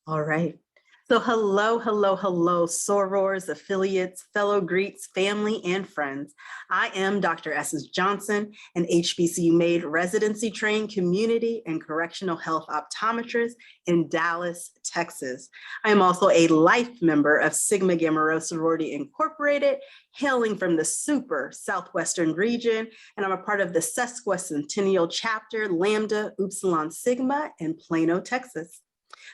All right. So hello, hello, hello, sorors, affiliates, fellow Greeks, family, and friends. I am Dr. Essence Johnson, an HBCU-made residency-trained community and correctional health optometrist in Dallas, Texas. I am also a life member of Sigma Gamma Rho Sorority Incorporated, hailing from the super Southwestern region, and I'm a part of the Centennial chapter, Lambda Upsilon Sigma in Plano, Texas.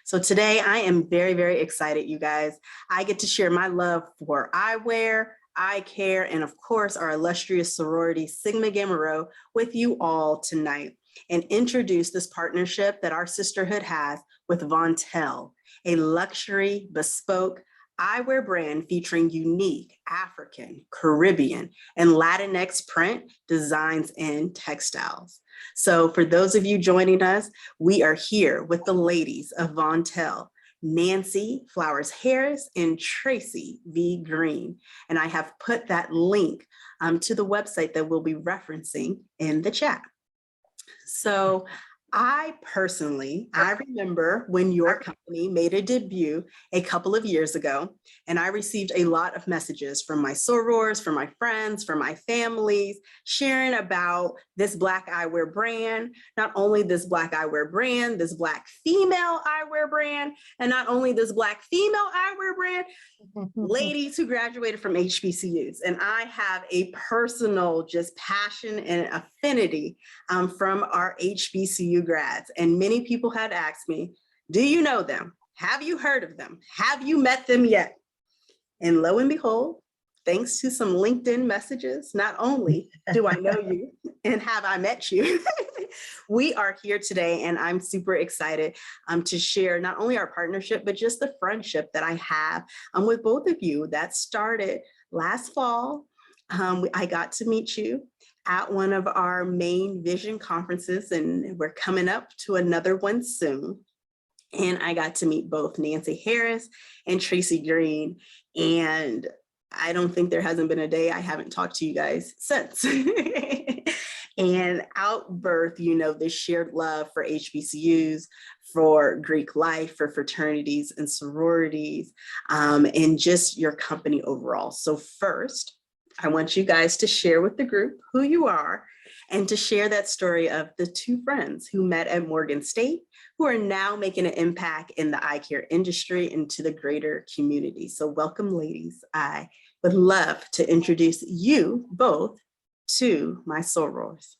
So today I am very, very excited, you guys. I get to share my love for eyewear, eye care, and of course, our illustrious sorority, Sigma Gamma Rho, with you all tonight and introduce this partnership that our sisterhood has with Vontélle, a luxury, bespoke eyewear brand featuring unique African, Caribbean, and Latinx print, designs, and textiles. So for those of you joining us, we are here with the ladies of Vontélle, Nancey Flowers Harris and Tracy V. Green. And I have put that link to the website that we'll be referencing in the chat. So I remember when your company made a debut a couple of years ago, and I received a lot of messages from my sorors, from my friends, from my families, sharing about this Black eyewear brand, not only this Black eyewear brand, this Black female eyewear brand, and not only this Black female eyewear brand, ladies who graduated from HBCUs. And I have a personal just passion and affinity from our HBCU grads. And many people had asked me, do you know them? Have you heard of them? Have you met them yet? And lo and behold, thanks to some LinkedIn messages, not only do I know you and have I met you, we are here today, and I'm super excited to share not only our partnership, but just the friendship that I have with both of you that started last fall. I got to meet you at one of our main vision conferences, and we're coming up to another one soon. And I got to meet both Nancey Harris and Tracy Green, and I don't think there hasn't been a day I haven't talked to you guys since. And outbirth, you know, this shared love for HBCUs, for Greek life, for fraternities and sororities, and just your company overall. So first, I want you guys to share with the group who you are and to share that story of the two friends who met at Morgan State, who are now making an impact in the eye care industry and to the greater community. So welcome, ladies. I would love to introduce you both to my sorors.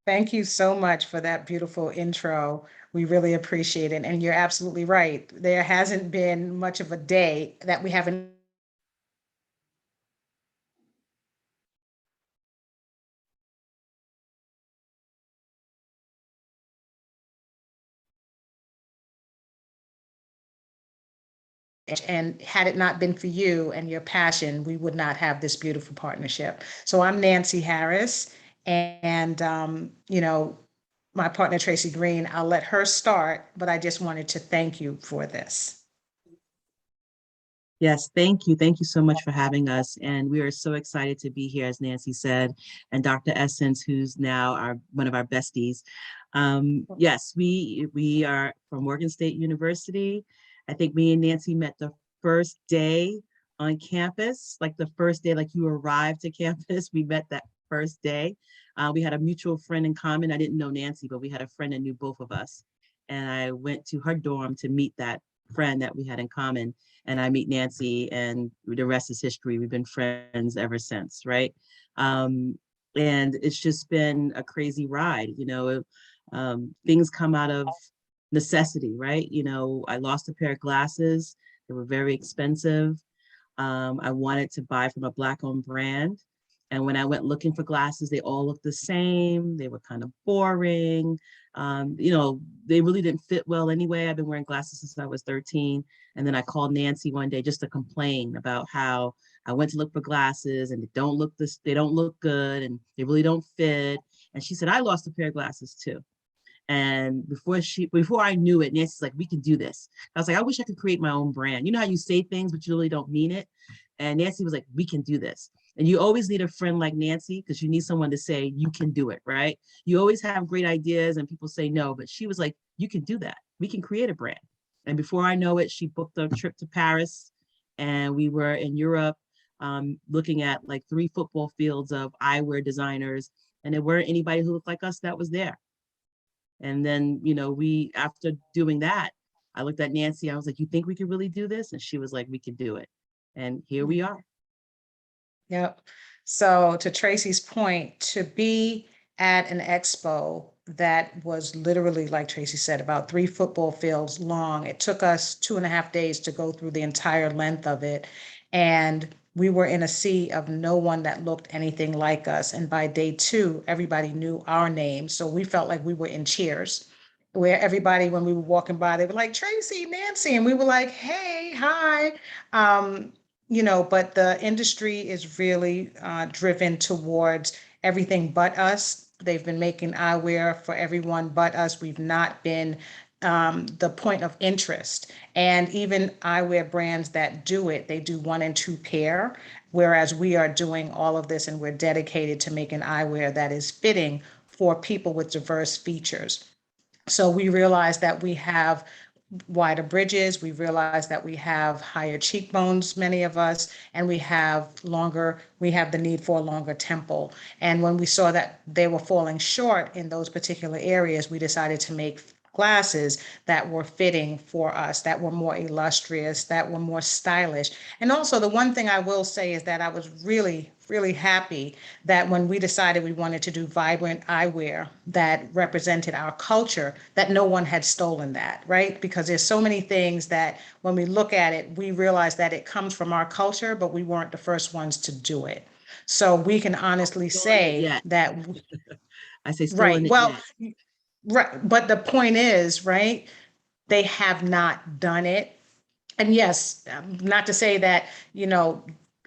Thank you so much for that beautiful intro. We really appreciate it. And you're absolutely right. There hasn't been much of a day that we haven't and had it not been for you and your passion, we would not have this beautiful partnership. So I'm Nancey Harris, and you know, my partner Tracy Green, I'll let her start, but I just wanted to thank you for this. Yes, thank you. Thank you so much for having us. And we are so excited to be here, as Nancey said, and Dr. Essence, who's now one of our besties. Yes, we are from Morgan State University. I think me and Nancey met the first day on campus, like the first day, like you arrived to campus, we met that first day. We had a mutual friend in common. I didn't know Nancey, but we had a friend that knew both of us. And I went to her dorm to meet that friend that we had in common. And I meet Nancey, and the rest is history. We've been friends ever since, right? And it's just been a crazy ride. You know, things come out of necessity, right? You know, I lost a pair of glasses. They were very expensive. I wanted to buy from a Black-owned brand. And when I went looking for glasses, they all looked the same. They were kind of boring. You know, they really didn't fit well anyway. I've been wearing glasses since I was 13. And then I called Nancey one day just to complain about how I went to look for glasses and they don't look good and they really don't fit. And she said, I lost a pair of glasses too. And before I knew it, Nancey's like, we can do this. I was like, I wish I could create my own brand. You know how you say things, but you really don't mean it. And Nancey was like, we can do this. And you always need a friend like Nancey because you need someone to say, you can do it, right? You always have great ideas and people say no, but she was like, you can do that. we can create a brand. And before I know it, she booked a trip to Paris, and we were in Europe looking at like 3 football fields of eyewear designers, and there weren't anybody who looked like us that was there. And then, after doing that, I looked at Nancey, I was like, you think we could really do this? And she was like, we could do it. And here we are. Yep. So to Tracy's point, to be at an expo that was literally, like Tracy said, about 3 football fields long. It took us 2.5 days to go through the entire length of it. And we were in a sea of no one that looked anything like us. And by day 2, everybody knew our names. So we felt like we were in Cheers, where everybody, when we were walking by, they were like, Tracy, Nancey. And we were like, hey, hi. But the industry is really driven towards everything but us. They've been making eyewear for everyone but us. We've not been the point of interest. And even eyewear brands that do it, they do 1 and 2 pair, whereas we are doing all of this and we're dedicated to making eyewear that is fitting for people with diverse features. So we realize that we have wider bridges. We realize that we have higher cheekbones, many of us, and we have the need for a longer temple. And when we saw that they were falling short in those particular areas, we decided to make glasses that were fitting for us, that were more illustrious, that were more stylish. And also the one thing I will say is that I was really, really happy that when we decided we wanted to do vibrant eyewear that represented our culture, that no one had stolen that, right? Because there's so many things that when we look at it, we realize that it comes from our culture, but we weren't the first ones to do it. So we can honestly say that, I say still in right, it well, yet. right, but the point is, right, they have not done it. And yes, not to say that,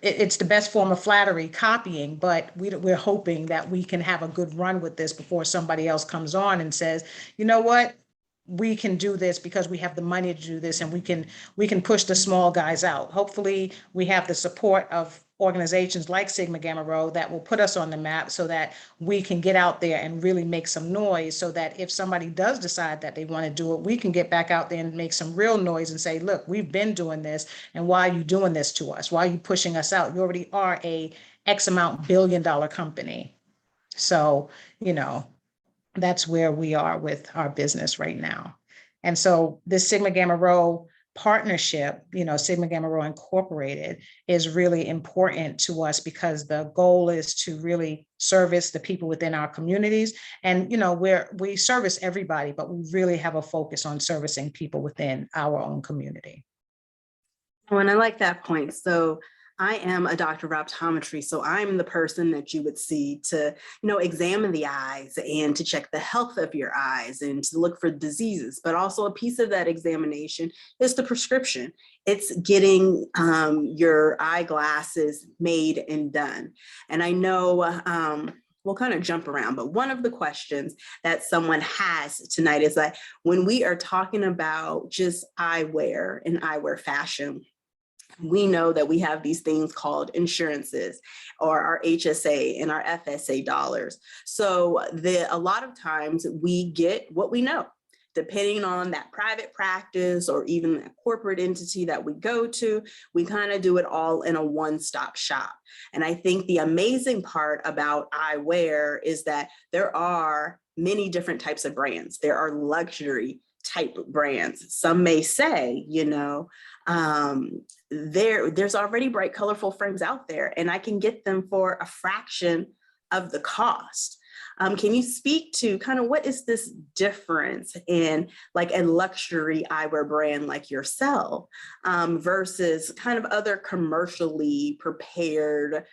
it's the best form of flattery, copying, but we're hoping that we can have a good run with this before somebody else comes on and says, you know what, we can do this because we have the money to do this, and we can push the small guys out. Hopefully we have the support of organizations like Sigma Gamma Rho that will put us on the map so that we can get out there and really make some noise, so that if somebody does decide that they want to do it, we can get back out there and make some real noise and say, look, we've been doing this, and why are you doing this to us? Why are you pushing us out? You already are a X amount billion-dollar company. So, that's where we are with our business right now. And so this Sigma Gamma Rho partnership, Sigma Gamma Rho Incorporated, is really important to us because the goal is to really service the people within our communities. And, we service everybody, but we really have a focus on servicing people within our own community. Oh, and I like that point. So I am a doctor of optometry, so I'm the person that you would see to, examine the eyes and to check the health of your eyes and to look for diseases. But also a piece of that examination is the prescription. It's getting your eyeglasses made and done. And I know we'll kind of jump around, but one of the questions that someone has tonight is that when we are talking about just eyewear and eyewear fashion, we know that we have these things called insurances, or our HSA and our FSA dollars. So a lot of times we get what we know, depending on that private practice or even that corporate entity that we go to. We kind of do it all in a one-stop shop. And I think the amazing part about eyewear is that there are many different types of brands. There are luxury type brands. Some may say, there's already bright, colorful frames out there, and I can get them for a fraction of the cost. Can you speak to kind of what is this difference in like a luxury eyewear brand like yourself versus kind of other commercially prepared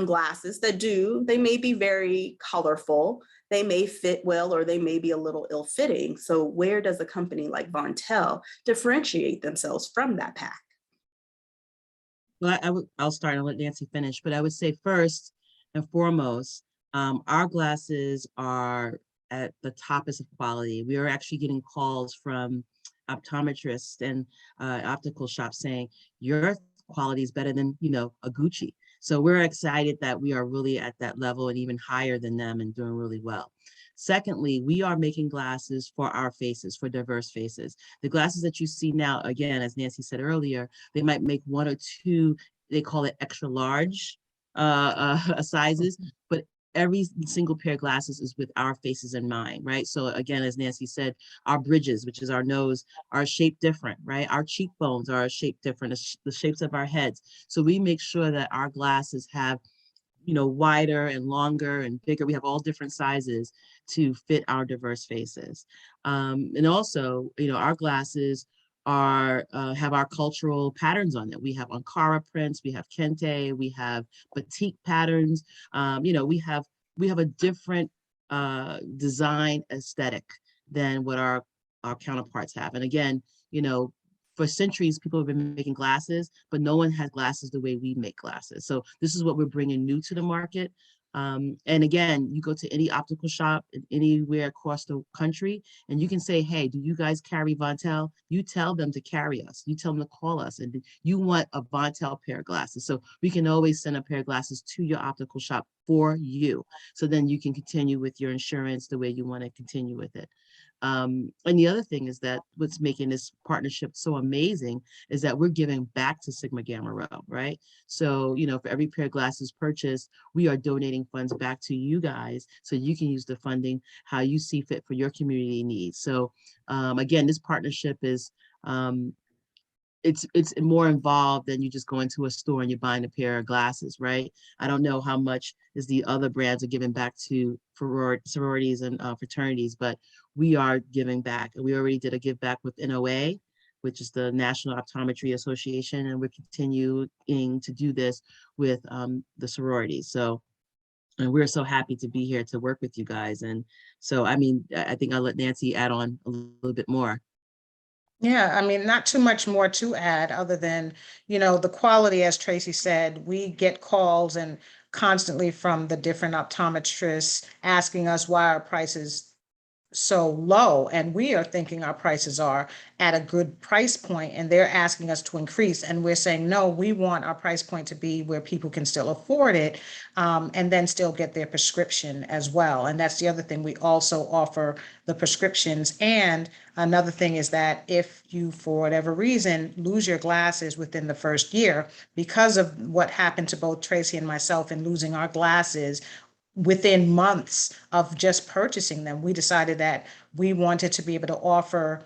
glasses that they may be very colorful, they may fit well, or they may be a little ill-fitting. So where does a company like Vontélle differentiate themselves from that pack? Well, I'll start and let Nancey finish, but I would say first and foremost, our glasses are at the toppest of quality. We are actually getting calls from optometrists and optical shops saying your quality is better than, a Gucci. So we're excited that we are really at that level and even higher than them and doing really well. Secondly, we are making glasses for our faces, for diverse faces. The glasses that you see now, again, as Nancey said earlier, they might make one or two, they call it extra large sizes, but every single pair of glasses is with our faces in mind, right? So again, as Nancey said, our bridges, which is our nose, are shaped different, right? Our cheekbones are shaped different, the shapes of our heads. So we make sure that our glasses have, you know, wider and longer and bigger. We have all different sizes to fit our diverse faces. And also, you know, our glasses are have our cultural patterns on it. We have Ankara prints, we have kente, we have batik patterns. You know, we have a different design aesthetic than what our counterparts have. And again, you know, for centuries, people have been making glasses, but no one has glasses the way we make glasses. So this is what we're bringing new to the market. And again, you go to any optical shop anywhere across the country, and you can say, hey, do you guys carry Vontélle? You tell them to carry us. You tell them to call us, and you want a Vontélle pair of glasses. So we can always send a pair of glasses to your optical shop for you. So then you can continue with your insurance the way you want to continue with it. And the other thing is that what's making this partnership so amazing is that we're giving back to Sigma Gamma Rho, right? So, you know, for every pair of glasses purchased, we are donating funds back to you guys so you can use the funding how you see fit for your community needs. So again, this partnership is it's more involved than you just going to a store and you're buying a pair of glasses, right? I don't know how much is the other brands are giving back to sororities and fraternities, but we are giving back. And we already did a give back with NOA, which is the National Optometry Association, and we're continuing to do this with the sororities. So, and we're so happy to be here to work with you guys. And so, I mean, I think I'll let Nancey add on a little bit more. Yeah, I mean, not too much more to add other than, you know, the quality, as Tracy said, we get calls and constantly from the different optometrists asking us why our prices so low, and we are thinking our prices are at a good price point, and they're asking us to increase, and we're saying no, we want our price point to be where people can still afford it, and then still get their prescription as well. And that's the other thing, we also offer the prescriptions. And another thing is that if you for whatever reason lose your glasses within the first year, because of what happened to both Tracy and myself in losing our glasses within months of just purchasing them, we decided that we wanted to be able to offer,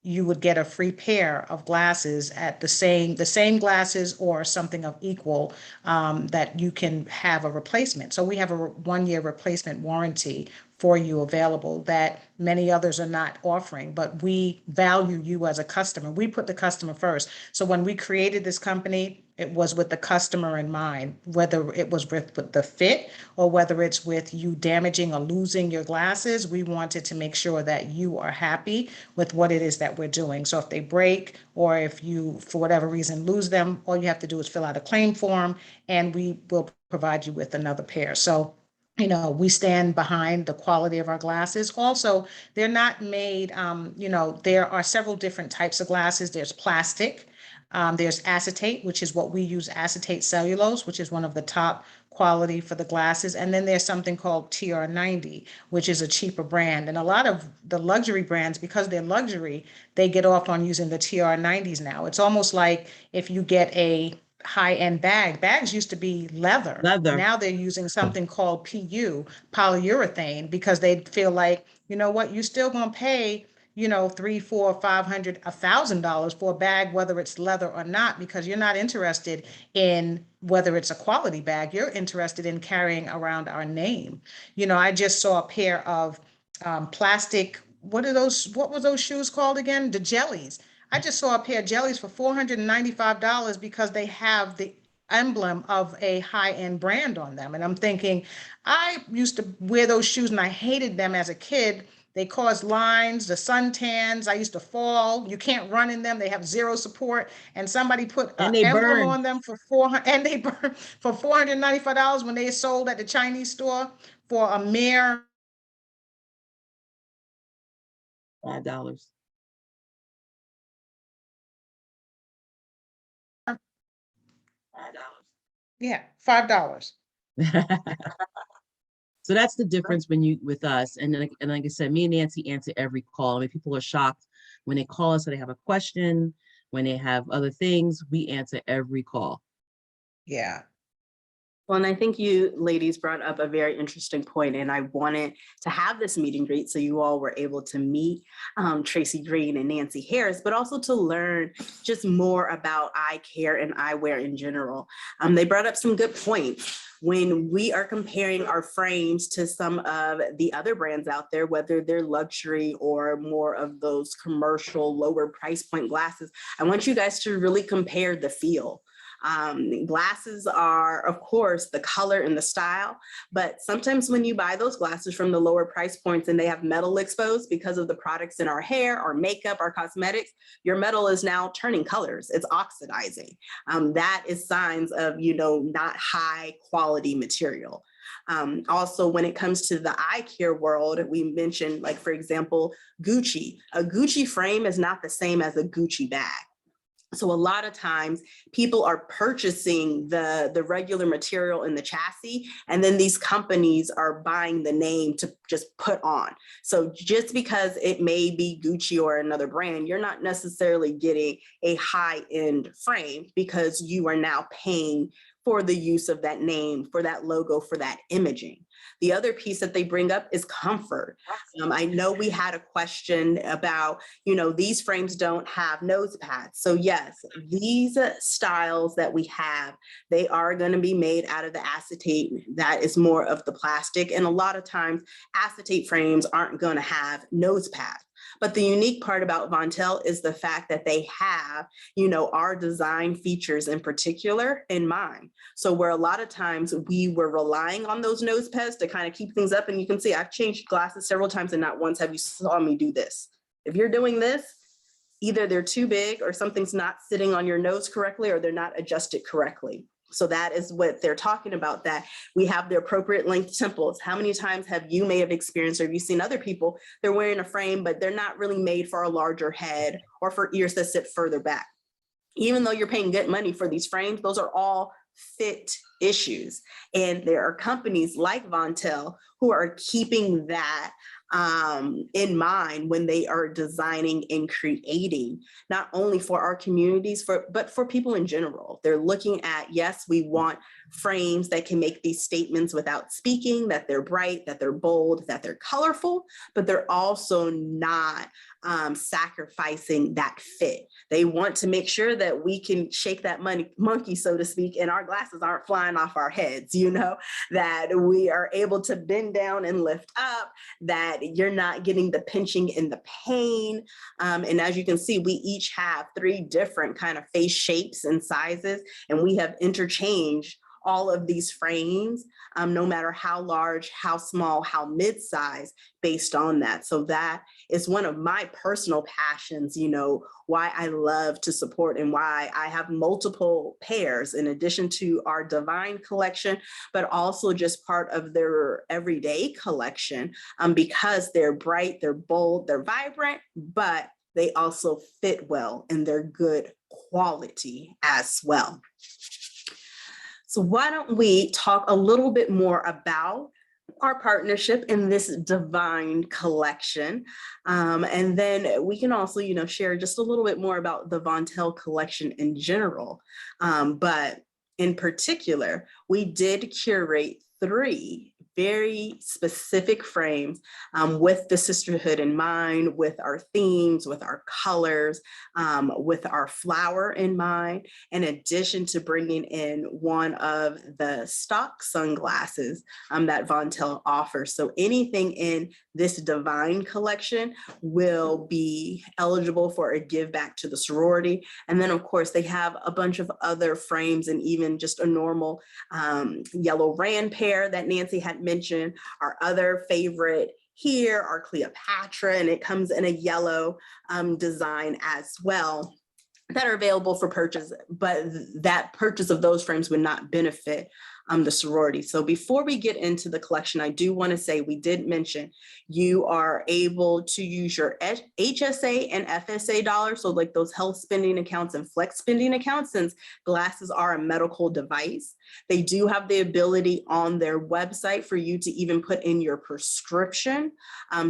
you would get a free pair of glasses at the same glasses or something of equal, that you can have a replacement. So we have a 1-year replacement warranty for you available that many others are not offering, but we value you as a customer. We put the customer first. So when we created this company, it was with the customer in mind, whether it was with the fit or whether it's with you damaging or losing your glasses. We wanted to make sure that you are happy with what it is that we're doing. So if they break or if you, for whatever reason, lose them, all you have to do is fill out a claim form and we will provide you with another pair. So, you know, we stand behind the quality of our glasses. Also, they're not made, you know, there are several different types of glasses. There's plastic, there's acetate, which is what we use, acetate cellulose, which is one of the top quality for the glasses. And then there's something called TR90, which is a cheaper brand. And a lot of the luxury brands, because they're luxury, they get off on using the TR90s now. It's almost like if you get a high-end bag. Bags used to be leather. Leather. Now they're using something called PU, polyurethane, because they feel like, you know what, you're still gonna pay, you know, $300, $400, $500, $1,000 for a bag, whether it's leather or not, because you're not interested in whether it's a quality bag. You're interested in carrying around our name. You know, I just saw a pair of plastic, what were those shoes called again? The jellies. I just saw a pair of jellies for $495 because they have the emblem of a high-end brand on them. And I'm thinking, I used to wear those shoes and I hated them as a kid. They cause lines, the suntans. I used to fall. You can't run in them. They have zero support. And somebody put an And they emblem burn. on them for 400, and they burn for $495 when they sold at the Chinese store for a mere $5. yeah, $5. So that's the difference when you with us. And then, and like I said, me and Nancy answer every call. I mean, people are shocked when they call us, so they have a question, when they have other things, we answer every call. Yeah. Well, and I think you ladies brought up a very interesting point, and I wanted to have this meet and greet so you all were able to meet Tracy Green and Nancey Harris, but also to learn just more about eye care and eyewear in general. They brought up some good points. When we are comparing our frames to some of the other brands out there, whether they're luxury or more of those commercial lower price point glasses, I want you guys to really compare the feel. Glasses are, of course, the color and the style, but sometimes when you buy those glasses from the lower price points and they have metal exposed because of the products in our hair, our makeup, our cosmetics, your metal is now turning colors. It's oxidizing. That is signs of, you know, not high quality material. Also, when it comes to the eye care world, we mentioned, like, for example, Gucci. A Gucci frame is not the same as a Gucci bag. So a lot of times people are purchasing the regular material in the chassis, and then these companies are buying the name to just put on. So just because it may be Gucci or another brand, you're not necessarily getting a high-end frame because you are now paying for the use of that name, for that logo, for that imaging. The other piece that they bring up is comfort. I know we had a question about, you know, these frames don't have nose pads. So yes, these styles that we have, they are going to be made out of the acetate. That is more of the plastic. And a lot of times acetate frames aren't going to have nose pads. But the unique part about Vontélle is the fact that they have, you know, our design features in particular in mind. So where a lot of times we were relying on those nose pads to kind of keep things up, and you can see I've changed glasses several times and not once have you saw me do this. If you're doing this, either they're too big or something's not sitting on your nose correctly or they're not adjusted correctly. So that is what they're talking about, that we have the appropriate length temples. How many times have you may have experienced, or have you seen other people, they're wearing a frame, but they're not really made for a larger head or for ears that sit further back. Even though you're paying good money for these frames, those are all fit issues. And there are companies like Vontélle who are keeping that in mind when they are designing and creating, not only for our communities, but for people in general. They're looking at, yes, we want frames that can make these statements without speaking, that they're bright, that they're bold, that they're colorful, but they're also not sacrificing that fit. They want to make sure that we can shake that monkey, so to speak, and our glasses aren't flying off our heads, you know, that we are able to bend down and lift up, that you're not getting the pinching and the pain. And as you can see, we each have 3 different kind of face shapes and sizes, and we have interchanged all of these frames, no matter how large, how small, how mid-size, based on that. So that is one of my personal passions, you know, why I love to support and why I have multiple pairs in addition to our Divine collection, but also just part of their everyday collection, because they're bright, they're bold, they're vibrant, but they also fit well and they're good quality as well. So why don't we talk a little bit more about our partnership in this Divine collection. And then we can also, you know, share just a little bit more about the Vontélle collection in general. But in particular, we did curate 3 very specific frames with the sisterhood in mind, with our themes, with our colors, with our flower in mind, in addition to bringing in one of the stock sunglasses that Vontélle offers. So anything in this Divine collection will be eligible for a give back to the sorority. And then of course they have a bunch of other frames and even just a normal yellow Rand pair that Nancey had mentioned. Our other favorite here are Cleopatra, and it comes in a yellow design as well, that are available for purchase, but that purchase of those frames would not benefit the sorority. So before we get into the collection, I do want to say, we did mention you are able to use your HSA and FSA dollars, so like those health spending accounts and flex spending accounts, since glasses are a medical device. They do have the ability on their website for you to even put in your prescription.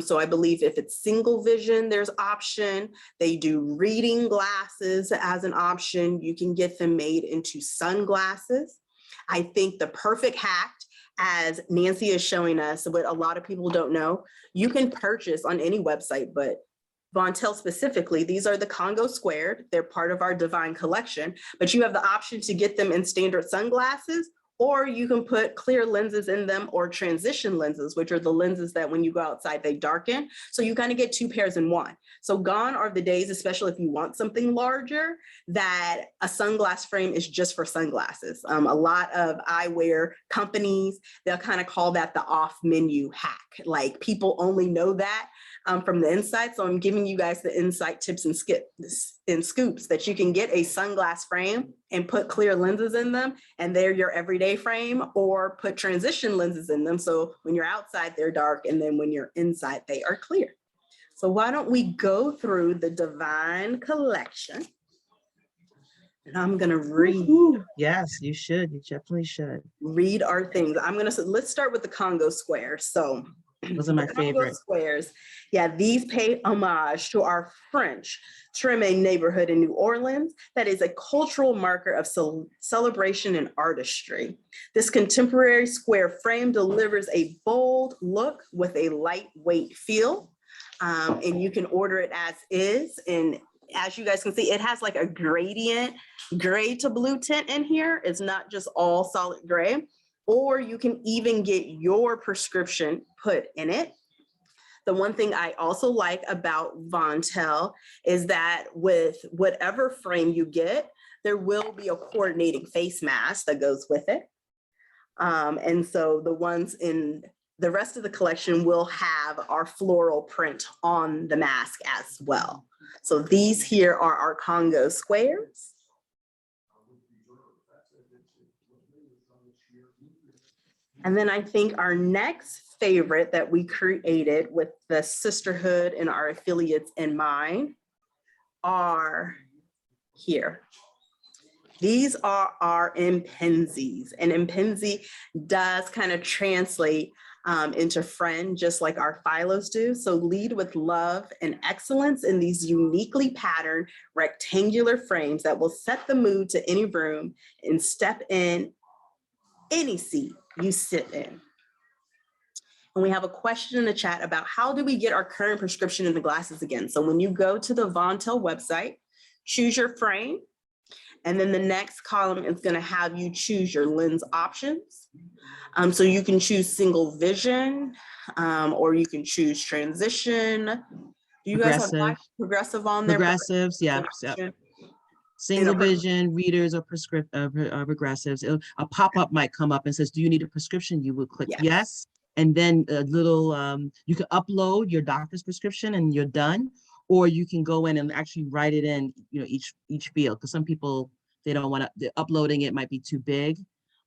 So I believe if it's single vision, there's option. They do reading glasses as an option. You can get them made into sunglasses. I think the perfect hack, as Nancey is showing us, what a lot of people don't know, you can purchase on any website, but Vontélle specifically, these are the Congo squared. They're part of our Divine collection, but you have the option to get them in standard sunglasses, or you can put clear lenses in them, or transition lenses, which are the lenses that when you go outside, they darken. So you kind of get 2 pairs in one. So gone are the days, especially if you want something larger, that a sunglass frame is just for sunglasses. A lot of eyewear companies, they'll kind of call that the off menu hack. Like, people only know that from the inside. So I'm giving you guys the insight tips and scoops that you can get a sunglass frame and put clear lenses in them, and they're your everyday frame, or put transition lenses in them. So when you're outside, they're dark, and then when you're inside, they are clear. So why don't we go through the Divine collection? And I'm gonna read. Yes, you should. You definitely should. Read our things. Let's start with the Congo square. So Those are my favorite. Squares. Yeah, these pay homage to our French Treme neighborhood in New Orleans. That is a cultural marker of celebration and artistry. This contemporary square frame delivers a bold look with a lightweight feel. And you can order it as is. And as you guys can see, it has like a gradient gray to blue tint in here. It's not just all solid gray. Or you can even get your prescription put in it. The one thing I also like about Vontélle is that with whatever frame you get, there will be a coordinating face mask that goes with it. And so the ones in the rest of the collection will have our floral print on the mask as well. So these here are our Congo squares. And then I think our next favorite that we created with the sisterhood and our affiliates in mind are here. These are our impenzies, and impenzi does kind of translate into friend, just like our phylos do. So lead with love and excellence in these uniquely patterned rectangular frames that will set the mood to any room and step in any seat you sit in. And we have a question in the chat about how do we get our current prescription in the glasses again? So when you go to the Vontélle website, choose your frame, and then the next column is going to have you choose your lens options. So you can choose single vision, or you can choose transition. Do you guys have progressive on there? Progressives, yeah. Single vision, readers, or progressives. A pop-up might come up and says, do you need a prescription? You will click yes. And then a little, you can upload your doctor's prescription and you're done. Or you can go in and actually write it in, each field. Because some people, they don't want to, uploading it might be too big.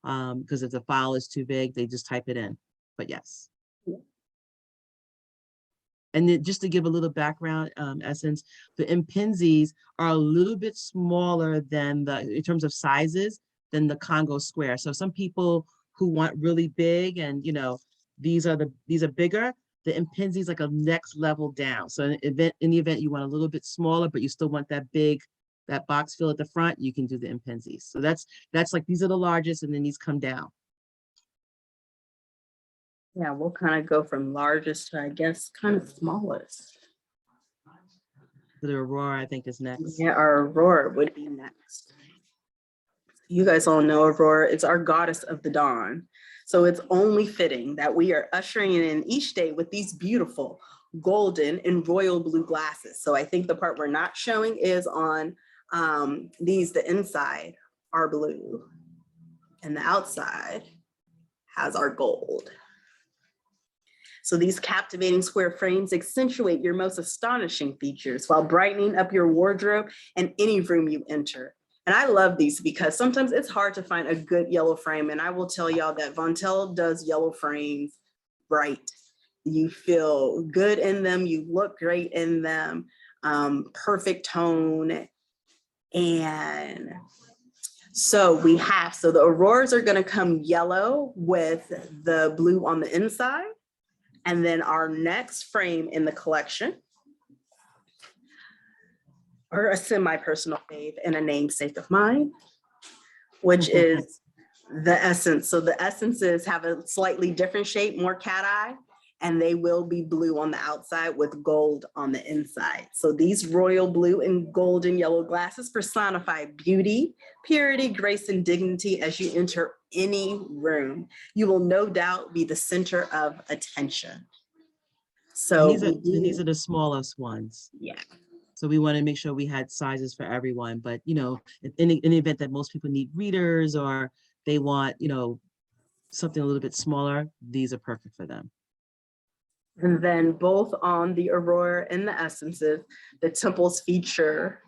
Because if the file is too big, they just type it in. But yes. And then just to give a little background, Essence, the impenzis are a little bit smaller than in terms of sizes, than the Congo square. So some people who want really big and, these are bigger, the impenzi is like a next level down. So in the event you want a little bit smaller, but you still want that box fill at the front, you can do the impenzis. So that's like, these are the largest, and then these come down. Yeah, we'll kind of go from largest to, I guess, kind of smallest. The Aurora, I think, is next. Yeah, our Aurora would be next. You guys all know Aurora is our goddess of the dawn. So it's only fitting that we are ushering in each day with these beautiful golden and royal blue glasses. So I think the part we're not showing is on the inside are blue, and the outside has our gold. So these captivating square frames accentuate your most astonishing features while brightening up your wardrobe and any room you enter. And I love these because sometimes it's hard to find a good yellow frame. And I will tell y'all that Vontélle does yellow frames right. You feel good in them. You look great in them. Perfect tone. And so the Auroras are going to come yellow with the blue on the inside. And then our next frame in the collection, or a semi-personal fave and a namesake of mine, which is the Essence. So the Essences have a slightly different shape, more cat eye, and they will be blue on the outside with gold on the inside. So these royal blue and gold and yellow glasses personify beauty, purity, grace, and dignity as you enter any room. You will no doubt be the center of attention. So these are the smallest ones. yeah. So we want to make sure we had sizes for everyone, but you know, in the event that most people need readers or they want, you know, something a little bit smaller, these are perfect for them. And then both on the Aurora and the Essences, the temples feature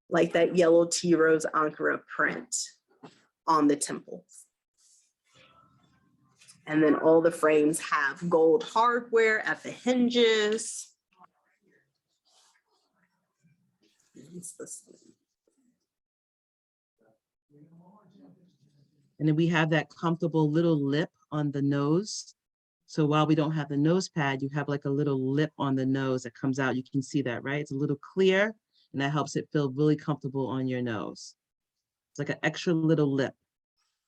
like that yellow tea rose Ankara print on the temples. And then all the frames have gold hardware at the hinges. And then we have that comfortable little lip on the nose. So while we don't have the nose pad, you have like a little lip on the nose that comes out. You can see that, right? It's a little clear and that helps it feel really comfortable on your nose. It's like an extra little lip.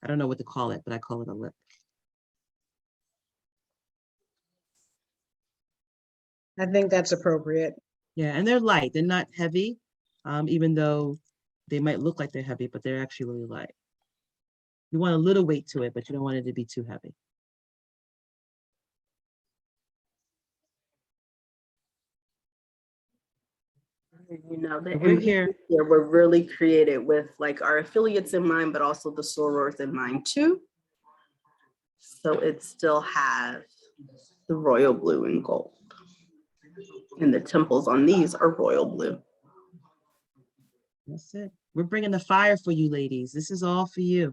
I don't know what to call it, but I call it a lip. I think that's appropriate. Yeah, and they're light. They're not heavy, even though they might look like they're heavy, but they're actually really light. You want a little weight to it, but you don't want it to be too heavy. You know, We're here. We're really creative with like our affiliates in mind, but also the sorors in mind too. So it still has the royal blue and gold. And the temples on these are royal blue. That's it. We're bringing the fire for you ladies. This is all for you.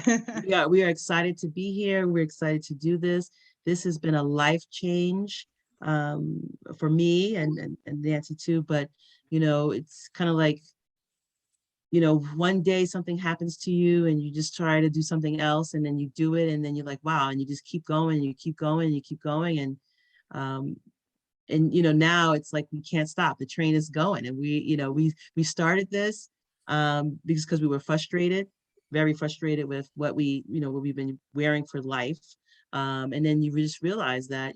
We are excited to be here. We're excited to do this. This has been a life change for me and Nancey too. But, you know, it's kind of like, you know, one day something happens to you and you just try to do something else and then you do it and then you're like, wow, and you just keep going, and you keep going, and you keep going. And you know, now it's like we can't stop. The train is going, and we started this because we were frustrated, very frustrated with what we've been wearing for life, and then you just realize that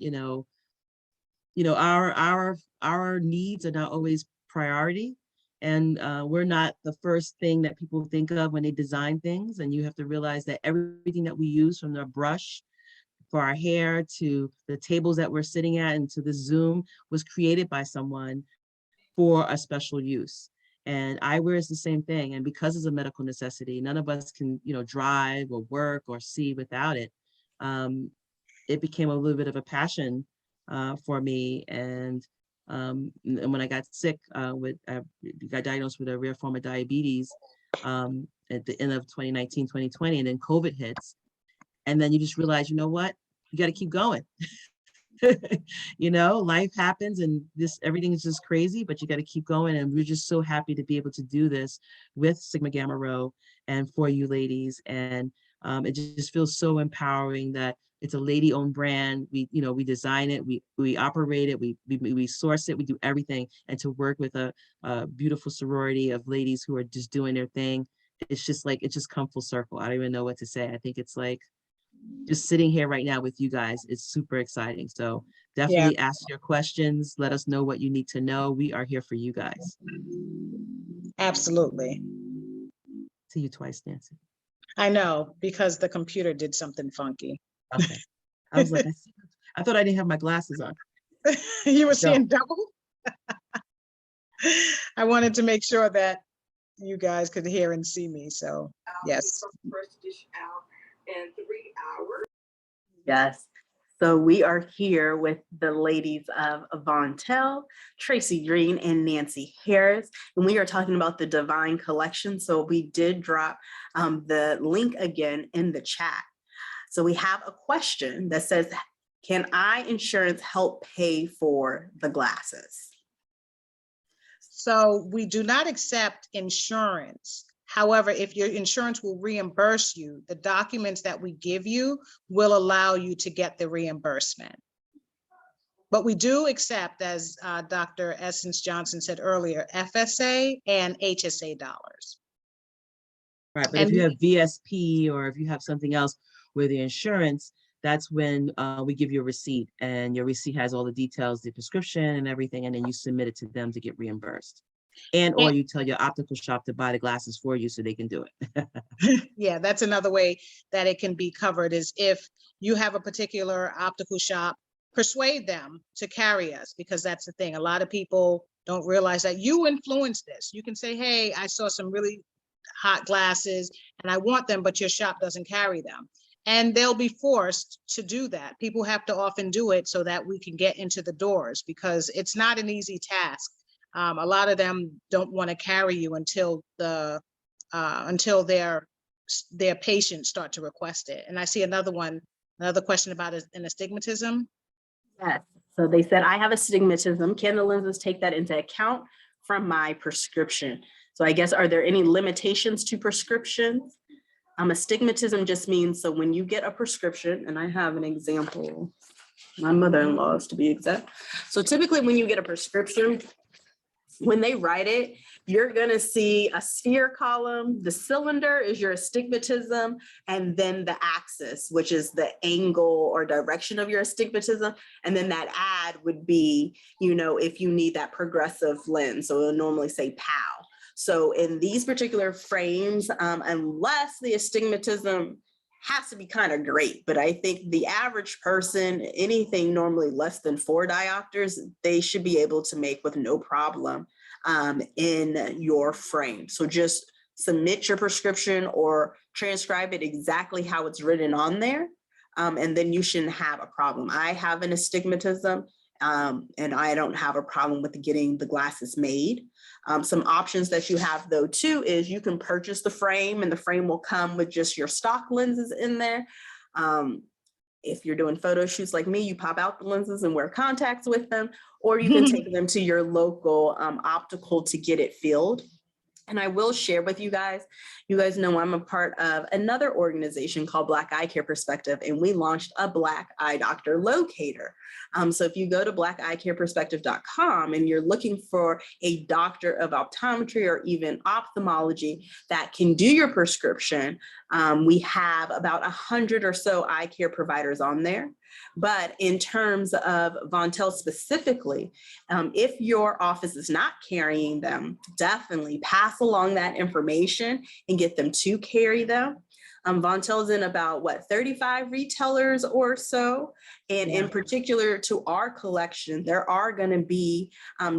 our needs are not always priority, and we're not the first thing that people think of when they design things. And you have to realize that everything that we use, from the brush for our hair to the tables that we're sitting at and to the Zoom, was created by someone for a special use. And eyewear is the same thing. And because it's a medical necessity, none of us can, drive or work or see without it. It became a little bit of a passion for me. And when I got sick I got diagnosed with a rare form of diabetes at the end of 2019, 2020, and then COVID hits. And then you just realize, you know what, you got to keep going. Life happens and everything is just crazy, but you got to keep going. And we're just so happy to be able to do this with Sigma Gamma Rho and for you ladies. And it just feels so empowering that it's a lady-owned brand. We design it, we operate it, we source it, we do everything. And to work with a beautiful sorority of ladies who are just doing their thing, it's just come full circle. I don't even know what to say. I think it's like, just sitting here right now with you guys is super exciting. So definitely ask your questions. Let us know what you need to know. We are here for you guys. Absolutely. See you twice, Nancey. I know, because the computer did something funky. Okay. I was like, I thought I didn't have my glasses on. You were seeing double? I wanted to make sure that you guys could hear and see me. So yes. First dish out in 3 hours. Yes. So we are here with the ladies of Vontélle, Tracy Green, and Nancey Harris, and we are talking about the Divine Collection. So we did drop the link again in the chat. So we have a question that says, can eye insurance help pay for the glasses? So we do not accept insurance. However, if your insurance will reimburse you, the documents that we give you will allow you to get the reimbursement. But we do accept, as Dr. Essence Johnson said earlier, FSA and HSA dollars. Right, but And if you have VSP or if you have something else with the insurance, that's when we give you a receipt, and your receipt has all the details, the prescription and everything, and then you submit it to them to get reimbursed. Or you tell your optical shop to buy the glasses for you so they can do it. Yeah, that's another way that it can be covered, is if you have a particular optical shop, persuade them to carry us, because that's the thing. A lot of people don't realize that you influence this. You can say, hey, I saw some really hot glasses and I want them, but your shop doesn't carry them. And they'll be forced to do that. People have to often do it so that we can get into the doors, because it's not an easy task. A lot of them don't want to carry you until their patients start to request it. And I see another question about an astigmatism. Yes. So they said, I have astigmatism. Can the lenses take that into account from my prescription? So I guess, are there any limitations to prescriptions? Astigmatism just means, so when you get a prescription, and I have an example, my mother-in-law is to be exact. So typically when you get a prescription, when they write it, you're gonna see a sphere column. The cylinder is your astigmatism, and then the axis, which is the angle or direction of your astigmatism. And then that ad would be, if you need that progressive lens. So it'll normally say POW. So in these particular frames, unless the astigmatism has to be kind of great, but I think the average person, anything normally less than 4 diopters, they should be able to make with no problem in your frame. So just submit your prescription or transcribe it exactly how it's written on there, and then you shouldn't have a problem. I have an astigmatism, and I don't have a problem with getting the glasses made. Some options that you have though too is you can purchase the frame, and the frame will come with just your stock lenses in there. If you're doing photo shoots like me, you pop out the lenses and wear contacts with them, or you can take them to your local optical to get it filled. And I will share with you guys know I'm a part of another organization called Black Eye Care Perspective, and we launched a Black Eye Doctor Locator. So if you go to blackeyecareperspective.com and you're looking for a doctor of optometry or even ophthalmology that can do your prescription, we have about 100 or so eye care providers on there. But in terms of Vontélle specifically, if your office is not carrying them, definitely pass along that information and get them to carry them. Vontelle's in about 35 retailers or so. And in particular to our collection, there are going to be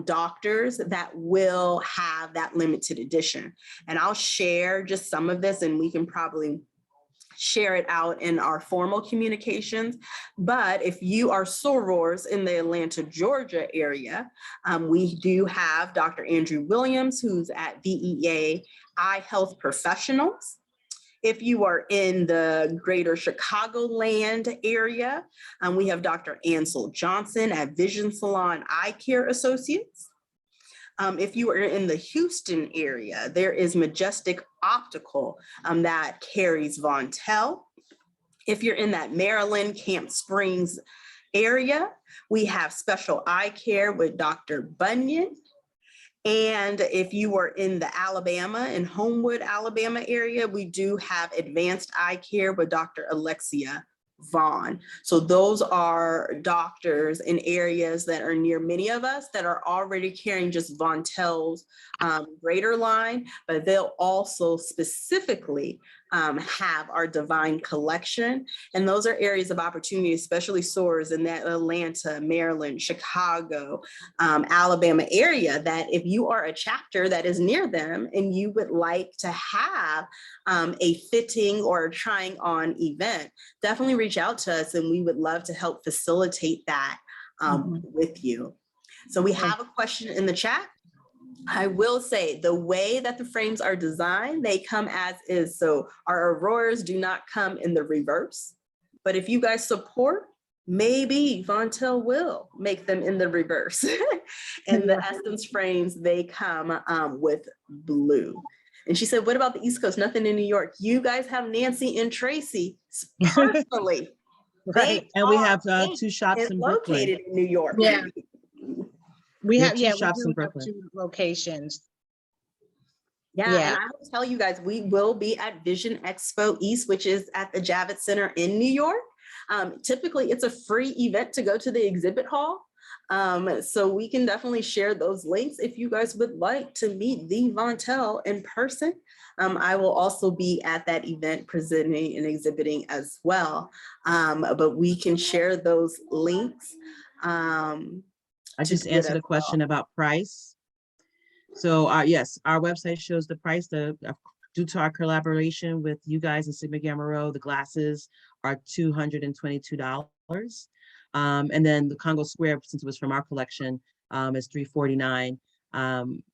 doctors that will have that limited edition. And I'll share just some of this, and we can probably share it out in our formal communications. But if you are sorors in the Atlanta, Georgia area, we do have Dr. Andrew Williams, who's at VEA Eye Health Professionals. If you are in the greater Chicagoland area, we have Dr. Ansel Johnson at Vision Salon Eye Care Associates. If you are in the Houston area, there is Majestic Optical that carries Vontélle. If you're in that Maryland, Camp Springs area, we have Special Eye Care with Dr. Bunyan. And if you are in the Alabama and Homewood, Alabama area, we do have Advanced Eye Care with Dr. Alexia Vaughn. So those are doctors in areas that are near many of us that are already carrying just Vontelle's greater line, but they'll also specifically have our Divine collection. And those are areas of opportunity, especially stores in that Atlanta, Maryland, Chicago, Alabama area, that if you are a chapter that is near them and you would like to have a fitting or trying on event, definitely reach out to us and we would love to help facilitate that with you. So we have a question in the chat. I will say the way that the frames are designed, they come as is. So our Auroras do not come in the reverse, but if you guys support, maybe Vontélle will make them in the reverse. And the Essence frames, they come with blue. And she said, what about the East Coast? Nothing in New York. You guys have Nancey and Tracy personally. Right. And we have 2 shops in Brooklyn. Located in New York. Yeah. We have 2 shops do in have Brooklyn. 2 locations. Yeah, Yeah. and I will tell you guys, we will be at Vision Expo East, which is at the Javits Center in New York. Typically, it's a free event to go to the exhibit hall. So we can definitely share those links if you guys would like to meet the Vontélle in person. I will also be at that event presenting and exhibiting as well. But we can share those links. I just answered a question about price. So yes, our website shows the price. Due to our collaboration with you guys in Sigma Gamma Rho, the glasses are $222. And then the Congo Square, since it was from our collection, is $349.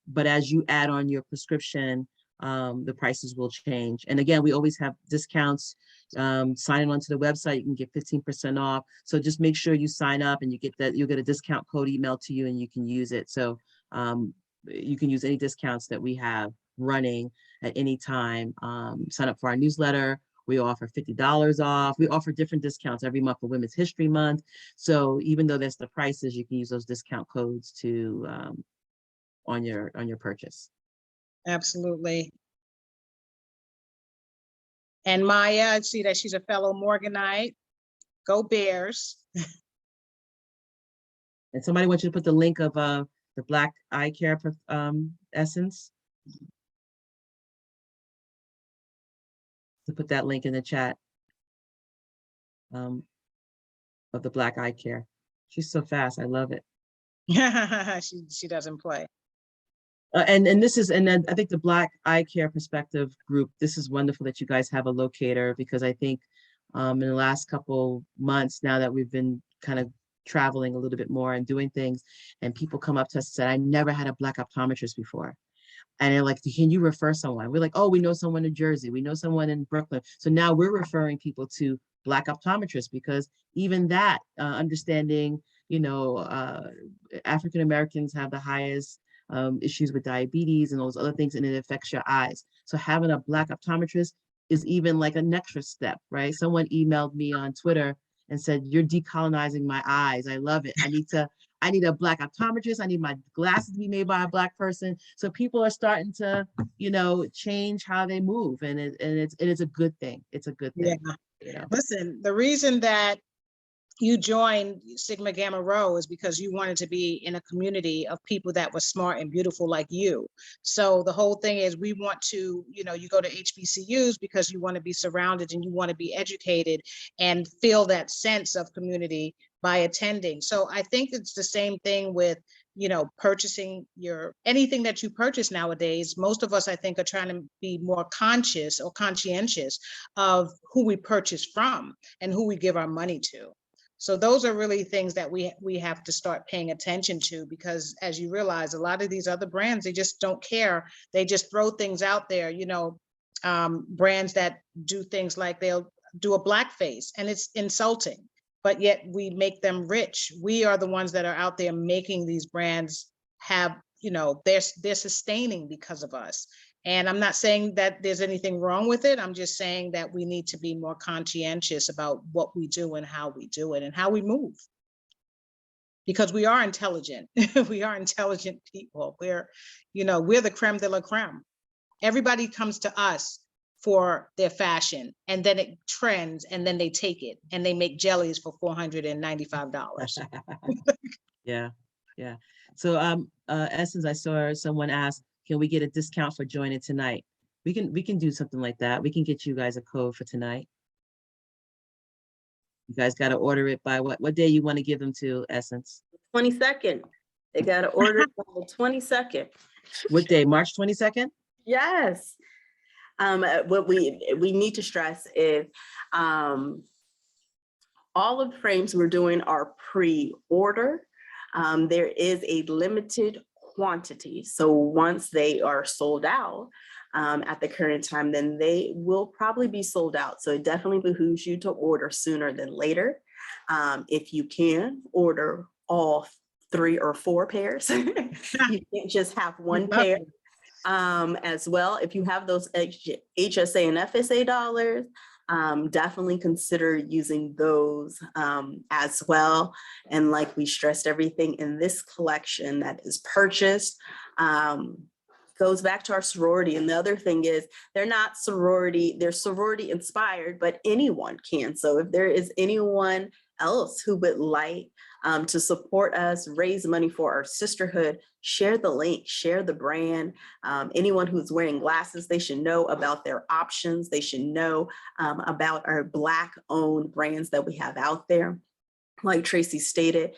But as you add on your prescription, the prices will change. And again, we always have discounts. Signing onto the website, you can get 15% off. So just make sure you sign up and you get that, you'll get a discount code emailed to you and you can use it. So you can use any discounts that we have running at any time. Sign up for our newsletter. We offer $50 off. We offer different discounts every month for Women's History Month. So even though that's the prices, you can use those discount codes to on your purchase. Absolutely. And Maya, I see that she's a fellow Morganite. Go Bears. And somebody wants you to put the link of the Black Eye Care essence. To put that link in the chat of the Black Eye Care. She's so fast. I love it. she doesn't play. And then I think the Black Eye Care Perspective group, this is wonderful that you guys have a locator, because I think in the last couple months, now that we've been kind of traveling a little bit more and doing things, and people come up to us and say, I never had a Black optometrist before. And they're like, can you refer someone? We're like, oh, we know someone in Jersey. We know someone in Brooklyn. So now we're referring people to Black optometrists, because even that understanding, African-Americans have the highest issues with diabetes and those other things, and it affects your eyes. So having a Black optometrist is even like an extra step, right? Someone emailed me on Twitter and said, you're decolonizing my eyes. I love it. I need a Black optometrist. I need my glasses to be made by a Black person. So people are starting to, change how they move, and it's a good thing. It's a good thing. Yeah. Listen, the reason that you joined Sigma Gamma Rho is because you wanted to be in a community of people that were smart and beautiful like you. So the whole thing is, we want to, you go to HBCUs because you want to be surrounded and you want to be educated and feel that sense of community by attending. So I think it's the same thing with, purchasing anything that you purchase nowadays. Most of us, I think, are trying to be more conscious or conscientious of who we purchase from and who we give our money to. So those are really things that we have to start paying attention to, because as you realize, a lot of these other brands, they just don't care. They just throw things out there, brands that do things like they'll do a blackface, and it's insulting, but yet we make them rich. We are the ones that are out there making these brands have, they're sustaining because of us. And I'm not saying that there's anything wrong with it. I'm just saying that we need to be more conscientious about what we do and how we do it and how we move. Because we are intelligent. We are intelligent people. We're the creme de la creme. Everybody comes to us for their fashion, and then it trends, and then they take it and they make jellies for $495. Yeah. So Essence, I saw someone ask, can we get a discount for joining tonight? We can do something like that. We can get you guys a code for tonight. You guys got to order it by what day you want to give them to, Essence? 22nd. They got to order it by the 22nd. What day? March 22nd? Yes. What we need to stress is all of the frames we're doing are pre-order. There is a limited quantity. So once they are sold out at the current time, then they will probably be sold out. So it definitely behooves you to order sooner than later. If you can, order all 3 or 4 pairs. You can't just have one pair. As well, if you have those HSA and FSA dollars, definitely consider using those as well. And like we stressed, everything in this collection that is purchased goes back to our sorority. And the other thing is they're not sorority, they're sorority inspired, but anyone can. So if there is anyone else who would like to support us, raise money for our sisterhood, share the link, share the brand. Anyone who's wearing glasses, they should know about their options. They should know about our Black-owned brands that we have out there. Like Tracy stated,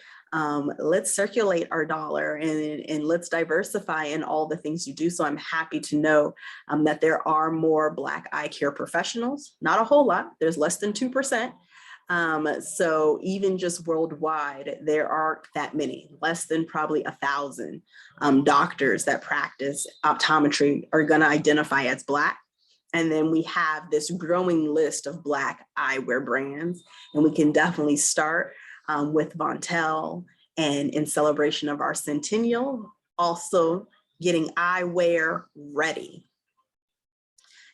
let's circulate our dollar and let's diversify in all the things you do. So I'm happy to know that there are more Black eye care professionals, not a whole lot, there's less than 2%. So even just worldwide, there aren't that many, less than probably 1,000 doctors that practice optometry are going to identify as Black. And then we have this growing list of Black eyewear brands, and we can definitely start with Vontélle, and in celebration of our Centennial, also getting eyewear ready.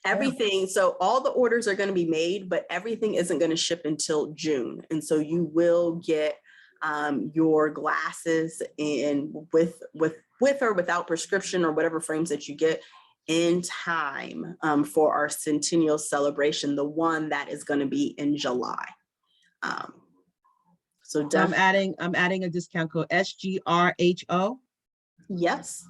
Everything, so all the orders are going to be made, but everything isn't going to ship until June. And so you will get your glasses in with or without prescription or whatever frames that you get in time for our Centennial celebration, the one that is going to be in July. So I'm adding a discount code SGRHO. Yes.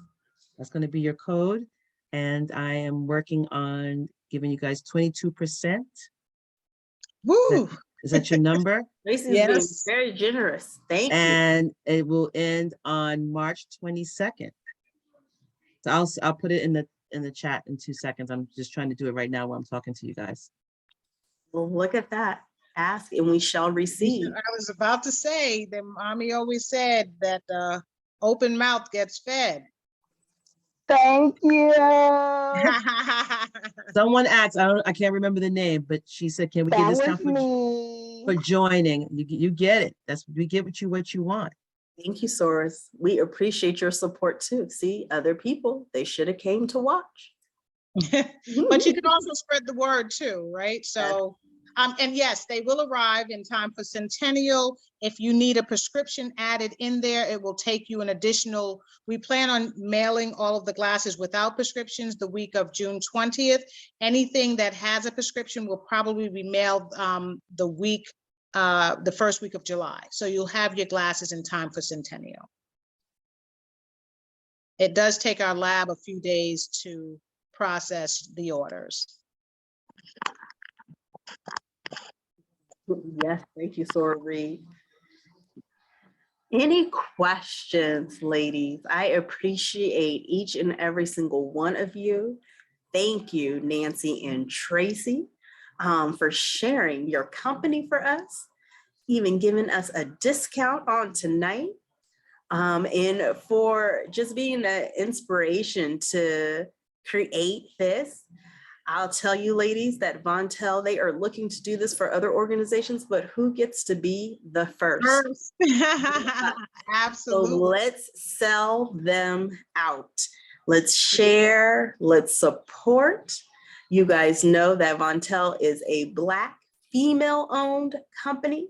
That's going to be your code. And I am working on giving you guys 22%. Woo! Is that your number? Tracy's Yes. being very generous. Thank you. And it will end on March 22nd. So I'll put it in the chat in 2 seconds. I'm just trying to do it right now while I'm talking to you guys. Well, look at that. Ask and we shall receive. I was about to say that mommy always said that open mouth gets fed. Thank you. Someone asked, I can't remember the name, but she said, can we get That discount was me. for joining? You get it. We give what you want. Thank you, Soros. We appreciate your support too. See, other people, they should have came to watch. But you can also spread the word too, right? So, and yes, they will arrive in time for Centennial. If you need a prescription added in there, it will take you an additional, we plan on mailing all of the glasses without prescriptions the week of June 20th. Anything that has a prescription will probably be mailed the first week of July. So you'll have your glasses in time for Centennial. It does take our lab a few days to process the orders. Yes, thank you, Sora Reed. Any questions, ladies? I appreciate each and every single one of you. Thank you, Nancy and Tracy, for sharing your company for us, even giving us a discount on tonight, and for just being an inspiration to create this. I'll tell you, ladies, that Vontélle, they are looking to do this for other organizations, but who gets to be the first? Absolutely. So let's sell them out. Let's share, let's support. You guys know that Vontélle is a Black female-owned company.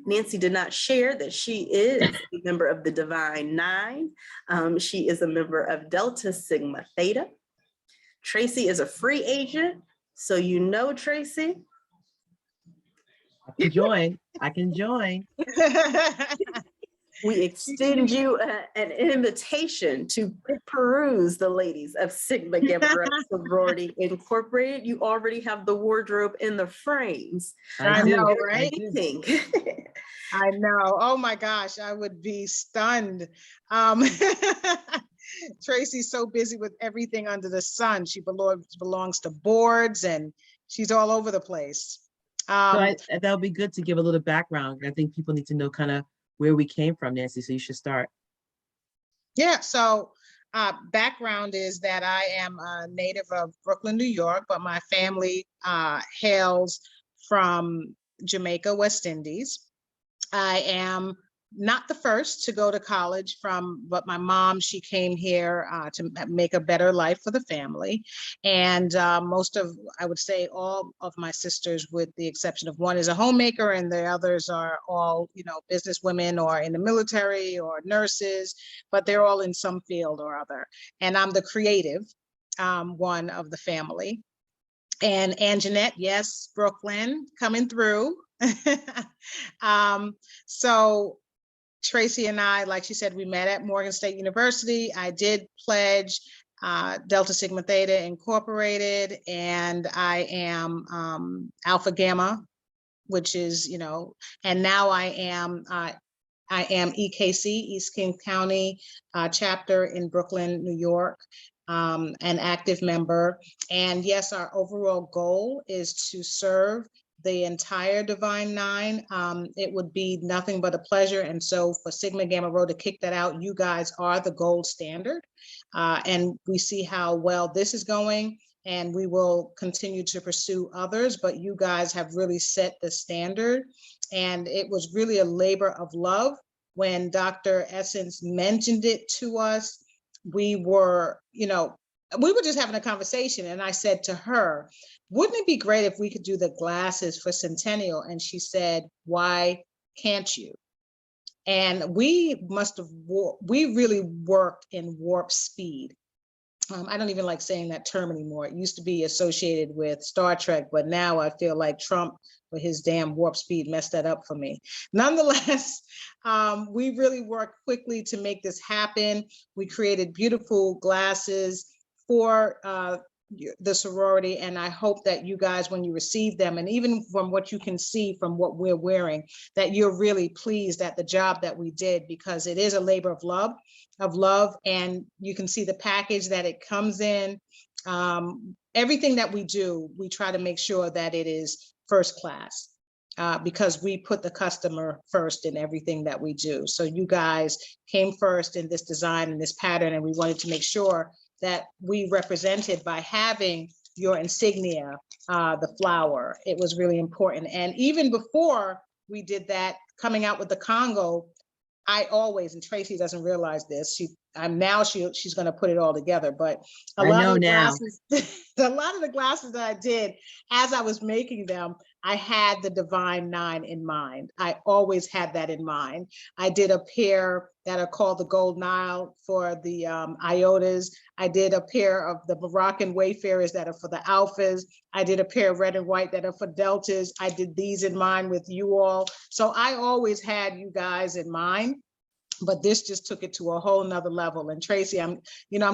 Nancy did not share that she is a member of the Divine Nine. She is a member of Delta Sigma Theta. Tracy is a free agent, so you know Tracy. I can join. We extend you an invitation to peruse the ladies of Sigma Gamma Rho Sorority Incorporated. You already have the wardrobe in the frames. I do. know, I right? do. Amazing. I know. Oh my gosh, I would be stunned. Tracy's so busy with everything under the sun. She belongs to boards and she's all over the place. So that'll be good to give a little background. I think people need to know kind of where we came from, Nancy. So you should start. Yeah, so background is that I am a native of Brooklyn, New York, but my family hails from Jamaica, West Indies. I am not the first to go to college but my mom, she came here to make a better life for the family. And I would say all of my sisters, with the exception of one, is a homemaker, and the others are all, business women or in the military or nurses, but they're all in some field or other. And I'm the creative one of the family. And Jeanette, yes, Brooklyn coming through. So Tracy and I, like she said, we met at Morgan State University. I did pledge Delta Sigma Theta Incorporated, and I am Alpha Gamma, which is, and now I am EKC, East King County chapter in Brooklyn, New York. An active member. And yes, our overall goal is to serve the entire Divine Nine. It would be nothing but a pleasure. And so for Sigma Gamma Rho to kick that out, you guys are the gold standard. And we see how well this is going, and we will continue to pursue others, but you guys have really set the standard. And it was really a labor of love. When Dr. Essence mentioned it to us, we were just having a conversation, and I said to her, wouldn't it be great if we could do the glasses for Centennial? And she said, why can't you? And we really worked in warp speed. I don't even like saying that term anymore. It used to be associated with Star Trek, but now I feel like Trump with his damn warp speed messed that up for me. Nonetheless, we really worked quickly to make this happen. We created beautiful glasses for the sorority, and I hope that you guys, when you receive them, and even from what you can see from what we're wearing, that you're really pleased at the job that we did, because it is a labor of love, and you can see the package that it comes in. Everything that we do, we try to make sure that it is first class, because we put the customer first in everything that we do. So you guys came first in this design and this pattern, and we wanted to make sure that we represented by having your insignia, the flower. It was really important. And even before we did that, coming out with the Congo, I always, and Tracy doesn't realize this, she's going to put it all together, but a lot of the glasses that I did, as I was making them, I had the Divine Nine in mind. I always had that in mind. I did a pair that are called the Gold Nile for the Iotas. I did a pair of the Moroccan Wayfarers that are for the Alphas. I did a pair of red and white that are for Deltas. I did these in mind with you all. So I always had you guys in mind, but this just took it to a whole nother level. And Tracy, I'm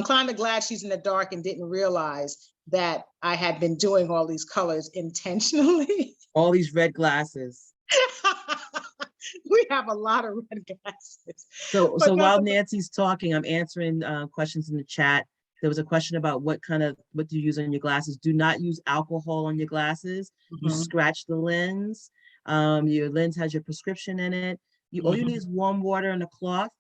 kind of glad she's in the dark and didn't realize that I had been doing all these colors intentionally. All these red glasses. We have a lot of red glasses. So while Nancy's talking, I'm answering questions in the chat. There was a question about what do you use on your glasses. Do not use alcohol on your glasses. You scratch the lens. Your lens has your prescription in it. All you need is warm water and a cloth,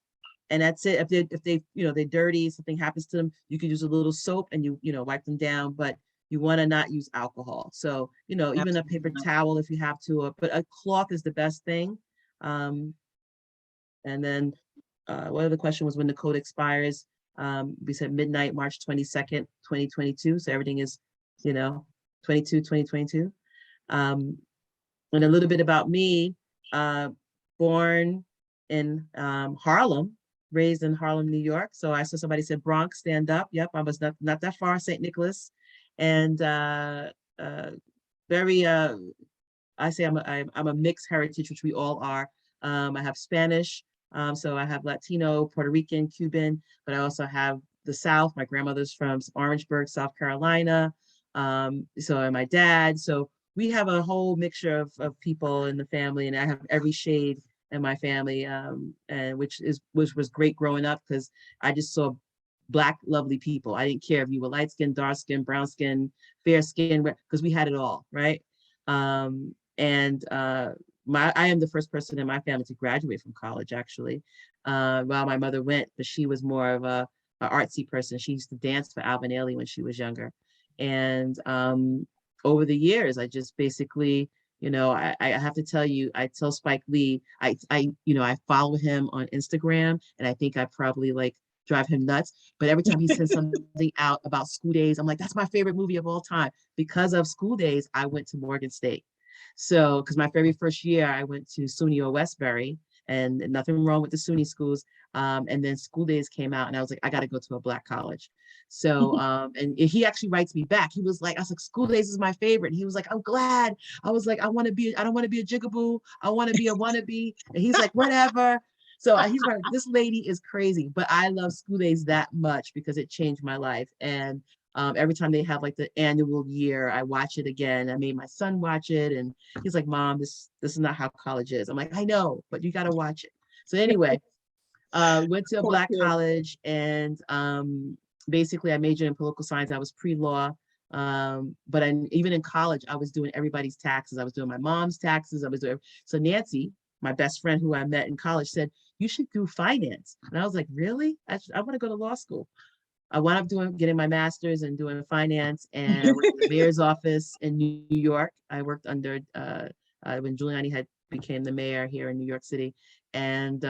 and that's it. If they're dirty, something happens to them, you can use a little soap and you wipe them down, but you want to not use alcohol. So even a paper towel if you have to, but a cloth is the best thing. And then what other question was when the code expires? We said midnight, March 22nd, 2022. So everything is 2022. And a little bit about me. Born in Harlem, raised in Harlem, New York. So I saw somebody said Bronx, stand up. Yep, I was not that far, St. Nicholas. And very, I say I'm a mixed heritage, which we all are. I have Spanish, So I have Latino, Puerto Rican, Cuban, but I also have the South. My grandmother's from Orangeburg, South Carolina. And my dad. So we have a whole mixture of people in the family, and I have every shade in my family, and which was great growing up because I just saw Black lovely people. I didn't care if you were light skin, dark skin, brown skin, fair skin, because we had it all, right? I am the first person in my family to graduate from college, actually. While my mother went, but she was more of a artsy person. She used to dance for Alvin Ailey when she was younger. And over the years, I just basically, I have to tell you, I tell Spike Lee, I follow him on Instagram, and I think I probably like drive him nuts. But every time he sends something out about School Days, I'm like, that's my favorite movie of all time. Because of School Days, I went to Morgan State. So, because my very first year, I went to SUNY or Westbury, and nothing wrong with the SUNY schools. And then School Days came out, and I was like, I got to go to a Black college. So, and he actually writes me back. He was like, I was like, School Days is my favorite. And he was like, I'm glad. I was like, I don't want to be a jigaboo. I want to be a wannabe. And he's like, whatever. So he's right. This lady is crazy, but I love School Days that much because it changed my life. And every time they have like the annual year, I watch it again. I made my son watch it, and he's like, Mom, this is not how college is. I'm like, I know, but you got to watch it. So anyway, went to a Black college, and basically I majored in political science. I was pre-law. But even in college, I was doing everybody's taxes. I was doing my mom's taxes. So Nancey, my best friend who I met in college, said, you should do finance. And I was like, really? I want to go to law school. I wound up getting my master's and doing finance, and I worked in the mayor's office in New York. I worked under when Giuliani became the mayor here in New York City, and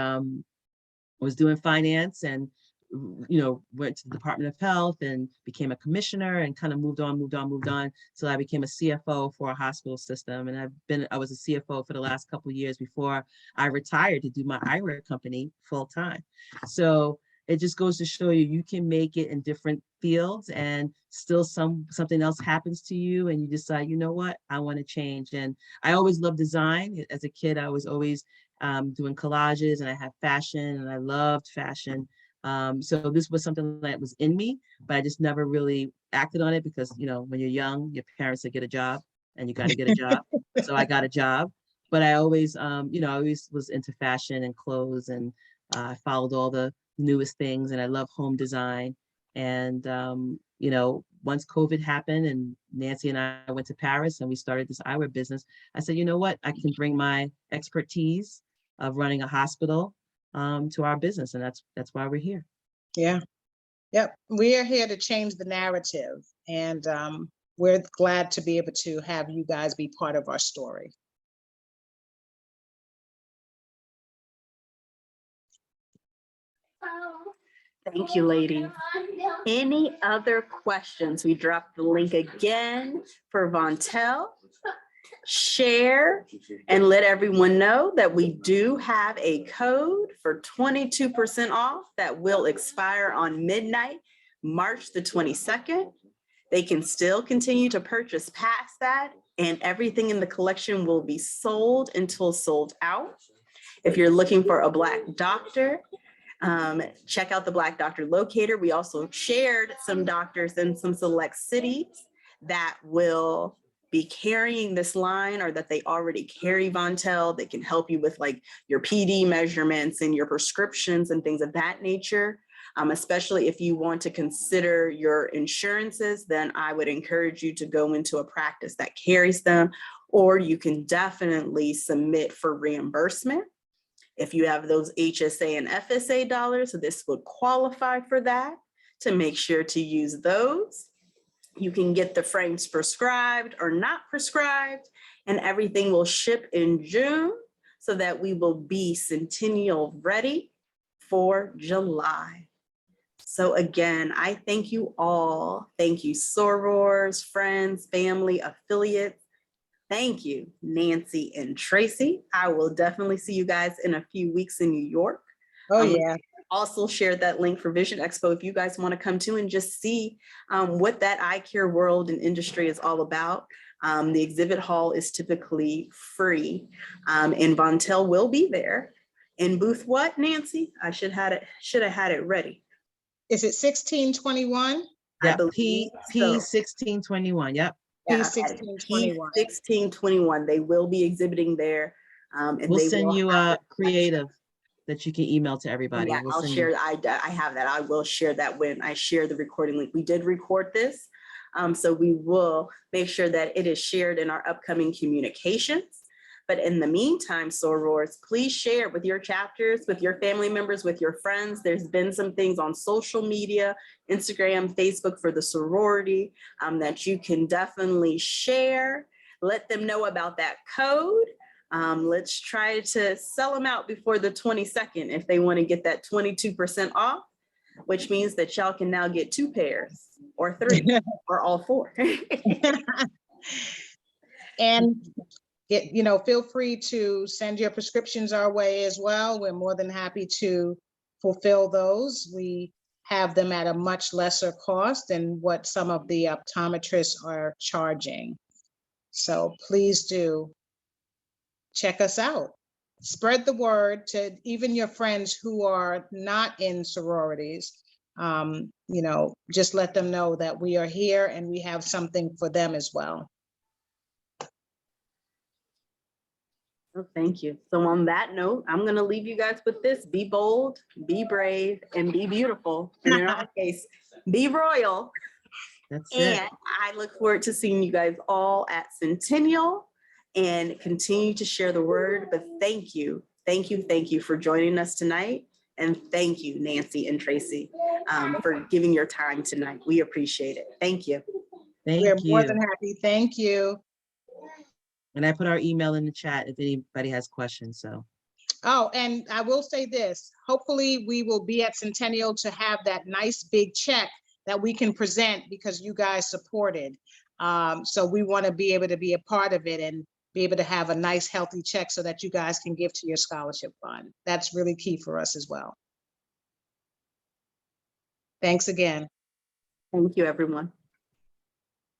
was doing finance, and went to the Department of Health and became a commissioner, and kind of moved on. So I became a CFO for a hospital system, and I was a CFO for the last couple of years before I retired to do my eyewear company full time. So it just goes to show you can make it in different fields, and still something else happens to you, and you decide, you know what, I want to change. And I always loved design. As a kid, I was always doing collages, and I had fashion, and I loved fashion. So this was something that was in me, but I just never really acted on it because, when you're young, your parents say get a job, and you got to get a job. So I got a job, but I always, I always was into fashion and clothes, and I followed all the newest things, and I love home design. And, once COVID happened and Nancey and I went to Paris and we started this eyewear business, I said, you know what, I can bring my expertise of running a hospital to our business. And that's why we're here. Yeah. Yep. We are here to change the narrative, and we're glad to be able to have you guys be part of our story. Thank you, ladies. Any other questions? We dropped the link again for Vontélle. Share and let everyone know that we do have a code for 22% off that will expire on midnight, March the 22nd. They can still continue to purchase past that, and everything in the collection will be sold until sold out. If you're looking for a Black doctor, check out the Black Doctor Locator. We also shared some doctors in some select cities that will be carrying this line, or that they already carry Vontélle. They can help you with like your PD measurements and your prescriptions and things of that nature. Especially if you want to consider your insurances, then I would encourage you to go into a practice that carries them, or you can definitely submit for reimbursement. If you have those HSA and FSA dollars, so this would qualify for that, to make sure to use those. You can get the frames prescribed or not prescribed, and everything will ship in June so that we will be Centennial ready for July. So again, I thank you all. Thank you, sorors, friends, family, affiliates. Thank you, Nancey and Tracy. I will definitely see you guys in a few weeks in New York. Oh, yeah. Also shared that link for Vision Expo if you guys want to come to and just see what that eye care world and industry is all about. The exhibit hall is typically free, and Vontélle will be there. In booth what, Nancy? I should have had it ready. Is it 1621? I Yep, believe P so. 1621. Yep. P Yeah, 1621. 1621. They will be exhibiting there. And We'll they send will you have a creative that you can email to everybody. Yeah, We'll I'll send share. you. I have that. I will share that when I share the recording link. We did record this, so we will make sure that it is shared in our upcoming communications. But in the meantime, sorors, please share with your chapters, with your family members, with your friends. There's been some things on social media, Instagram, Facebook for the sorority that you can definitely share. Let them know about that code. Let's try to sell them out before the 22nd if they want to get that 22% off, which means that y'all can now get 2 pairs or 3 or all 4. And feel free to send your prescriptions our way as well. We're more than happy to fulfill those. We have them at a much lesser cost than what some of the optometrists are charging. So please do check us out. Spread the word to even your friends who are not in sororities. Just let them know that we are here and we have something for them as well. Oh, thank you. So on that note, I'm going to leave you guys with this. Be bold, be brave, and be beautiful. And in our case, be royal. That's And it. I look forward to seeing you guys all at Centennial and continue to share the word. But thank you for joining us tonight. And thank you, Nancy and Tracy, for giving your time tonight. We appreciate it. Thank you. We're Thank more you. than happy. Thank you. And I put our email in the chat if anybody has questions. So. Oh, and I will say this, hopefully we will be at Centennial to have that nice big check that we can present because you guys supported. So we want to be able to be a part of it and be able to have a nice healthy check so that you guys can give to your scholarship fund. That's really key for us as well. Thanks again. Thank you, everyone.